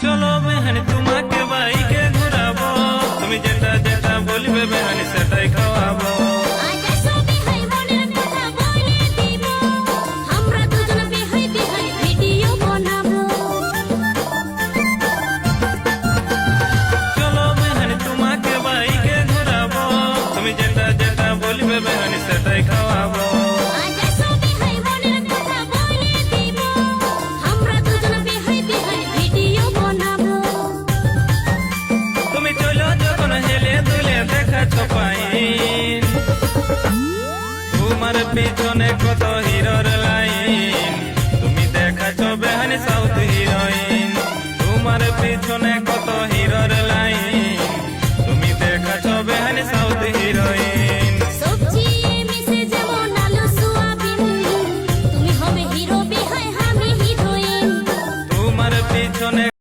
চলো বেহানি তোমাকে বাইকে ঘুরাবো, তুমি যেটা যেটা বলবে বেহানি সেটাই খাওয়াবো। চলো বেহানি তোমাকে বাইকে ঘুরাবো, তুমি যেটা যেটা বলবে বেহানি সেটাই খাওয়াবো। তুমি চলো যখন হেলে দুলে দেখাচ্ছ পাইন, তোমার পিছনে কত হিরোর লাইন, তুমি দেখাচ্ছ বেহানি সাউথ হিরোইন, তোমার পিছনে কত